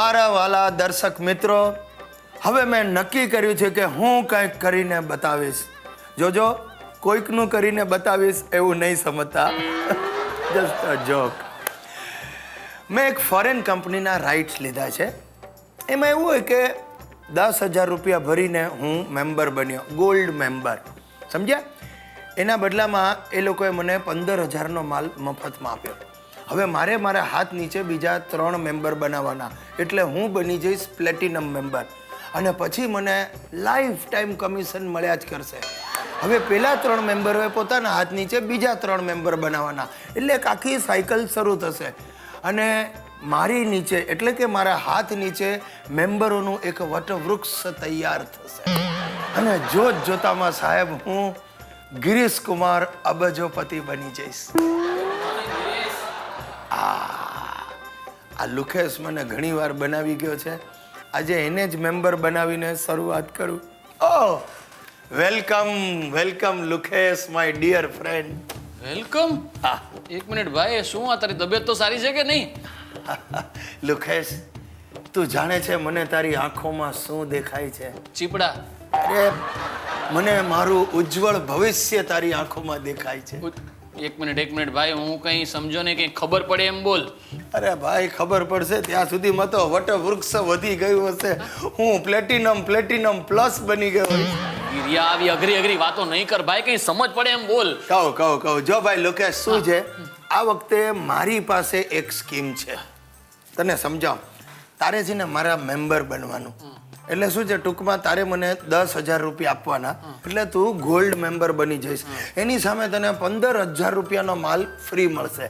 મારા વાલા દર્શક મિત્રો, હવે મેં નક્કી કર્યું છે કે હું કંઈક કરીને બતાવીશ. જોજો, કોઈકનું કરીને બતાવીશ એવું નહીં સમજતા. Just a joke. મેં એક ફોરેન કંપનીના રાઇટ્સ લીધા છે. એમાં એવું હોય કે 10,000 રૂપિયા ભરીને હું મેમ્બર બન્યો, ગોલ્ડ મેમ્બર, સમજ્યા? એના બદલામાં એ લોકોએ મને 15,000નો માલ મફતમાં આપ્યો. હવે મારે મારા હાથ નીચે બીજા 3 મેમ્બર બનાવવાના, એટલે હું બની જઈશ પ્લેટિનમ મેમ્બર. અને પછી મને લાઈફ ટાઈમ કમિશન મળ્યા જ કરશે. હવે પહેલા 3 મેમ્બરોએ પોતાના હાથ નીચે બીજા 3 મેમ્બર બનાવવાના, એટલે એક આખી સાયકલ શરૂ થશે. અને મારી નીચે એટલે કે મારા હાથ નીચે મેમ્બરોનું એક વટવૃક્ષ તૈયાર થશે. અને જોત જોતામાં સાહેબ હું ગિરીશ કુમાર અબજોપતિ બની જઈશ. આ લુકેશ મને ઘણી વાર બનાવી ગયો છે. આજે એને જ મેમ્બર બનાવીને શરૂઆત કરું. Oh, welcome welcome Lukesh, my dear friend. Welcome. હા, એક મિનિટ ભાઈ, શું આ તારી તબિયત તો સારી છે કે નહીં? લુકેશ, તું જાણે છે મને તારી આંખોમાં શું દેખાય છે? ચીપડા. અરે, મને મારું ઉજ્જવળ ભવિષ્ય તારી આંખોમાં દેખાય છે. એક મિનિટ ભાઈ, હું કંઈ સમજો ને કંઈ ખબર પડે એમ બોલ. અરે ભાઈ, ખબર પડશે ત્યાં સુધીમાં તો વટવૃક્ષ વધી ગયું હશે. હું પ્લેટિનમ પ્લસ બની ગયો. ગિરિયા, આવી અઘરી વાતો નહીં કર ભાઈ, કંઈ સમજ પડે એમ બોલ. કહું. જો ભાઈ લુકેશ, શું છે, આ વખતે મારી પાસે એક સ્કીમ છે, તને સમજાવ. તારે છે ને મારા મેમ્બર બનવાનું. એટલે શું છે, ટૂંકમાં તારે મને 10,000 રૂપિયા આપવાના, એટલે તું ગોલ્ડ મેમ્બર બની જઈશ. એની સામે તને 15,000 રૂપિયાનો માલ ફ્રી મળશે.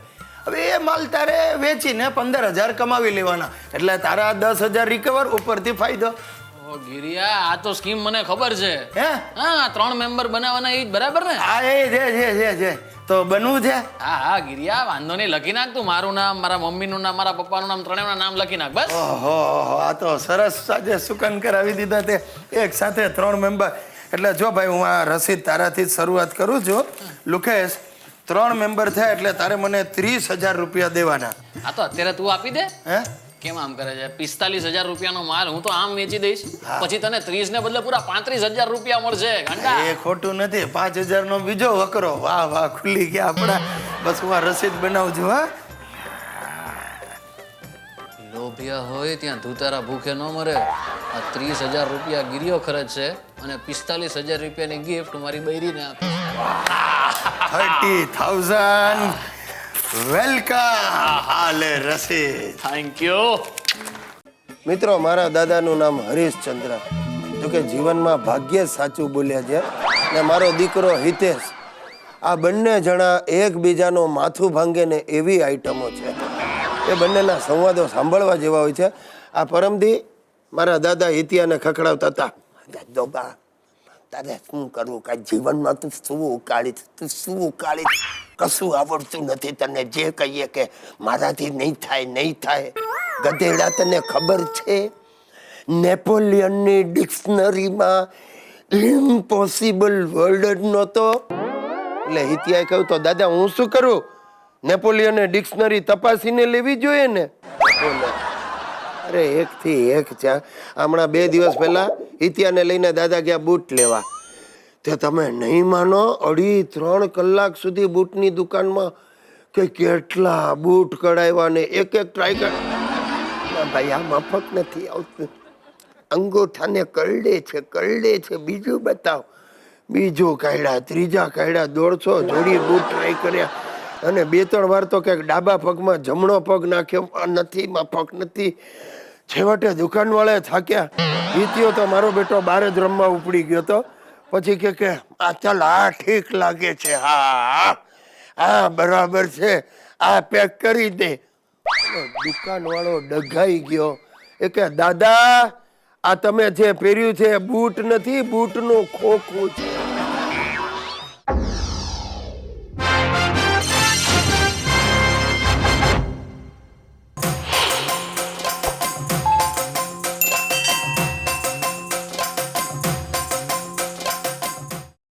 હવે એ માલ તારે વેચીને 15,000 કમાવી લેવાના, એટલે તારા 10,000 રિકવર, ઉપરથી ફાયદો. ઓ ગિરિયા, આ તો સ્કીમ મને ખબર છે. હે? હા, 3 મેમ્બર બનાવવાના, એ જ બરાબર ને? હા, એ જે તો બનવું છે. હા ગિરિયા, વાંધો નહીં, લખી નાખ તું. મારું નામ, મારા મમ્મીનું નામ, મારા પપ્પાનું નામ, ત્રણેયના નામ લખી નાખ બસ. ઓહો, આ તો સરસ આજે સુકન કરાવી દીધા તે એક સાથે 3 મેમ્બર. એટલે જો ભાઈ, હું આ રસીદ તારાથી જ શરૂઆત કરું છું. લુકેશ, 3 મેમ્બર થયા એટલે તારે મને 30,000 રૂપિયા દેવાના. હા તો અત્યારે તું આપી દે. હે? કેમ આમ કરે છે? 45,000 રૂપિયાનો માલ હું તો આમ વેચી દઈશ, પછી તને 30 ને બદલે પૂરા 35,000 રૂપિયા મળશે. ગાંડા, એ ખોટું નથી. 5,000 નો બીજો વકરો. વાહ, ખુલ્લી ગયા આપણા. બસ હું આ રસીદ બનાવું છું. હા, લોભિયા હોય ત્યાં ધૂતારા ભૂખે ન મરે. આ 30,000 રૂપિયા ગિરિયો ખર્ચ છે અને 45,000 રૂપિયાની ગિફ્ટ મારી બૈરીને આપે. 30,000 વેલકમ. હાલે રસીદ. Thank you. મિત્રો, મારા દાદાનું નામ હરીશચંદ્ર. જોકે જીવનમાં ભાગ્યે સાચું બોલ્યા છે. ને મારો દીકરો હિતેશ. આ બંને જણા એકબીજાનો માથું ભાંગે ને એવી આઈટમો છે. એ બંનેના સંવાદો સાંભળવા જેવા હોય છે. આ પરમદી મારા દાદા હિતિયાને ખખડાવતા હતા. દોબા, તારે શું કરવું? કાંઈ જીવનમાં તું શું ઉકાળીશ? કશું આવડતું નથી તને. જે કહીએ કે મારાથી નહીં થાય. ગધેડા, તને ખબર છે નેપોલિયનની ડિક્શનરીમાં ઇમ્પોસિબલ વર્ડ નહોતો? એટલે હિતિયાએ કહ્યું, તો દાદા હું શું કરું? નેપોલિયને ડિક્શનરી તપાસીને લેવી જોઈએ ને. અરે એકથી એક છે. હમણાં 2 દિવસ પહેલા હિતિયાને લઈને દાદા ગયા બૂટ લેવા. તે તમે નહીં માનો, 2.5-3 કલાક સુધી બૂટની દુકાનમાં કે કેટલા બૂટ કઢાવ્યા ને એક ટ્રાય કર. ભાઈ, આ મફત નથી આવતું. અંગૂઠાને કરડે છે. બીજું બતાવ. બીજું કાઢ્યા, ત્રીજા કાઢ્યા, 150 જોડી બૂટ ટ્રાય કર્યા. અને 2-3 વાર તો ક્યાંક ડાબા પગમાં જમણો પગ નાખ્યો. નથી, માફક નથી. છેવટે દુકાનવાળાએ થાક્યા. જીત્યો તો મારો બેટો બહાર જ રમવા ઉપડી ગયો તો. પછી કે આ ચાલ, આ ઠીક લાગે છે. હા બરાબર છે, આ પેક કરી દે. દુકાનવાળો ડઘાઈ ગયો. એ કે દાદા, આ તમે જે પહેર્યું છે બૂટ નથી, બૂટનું ખોખું છે.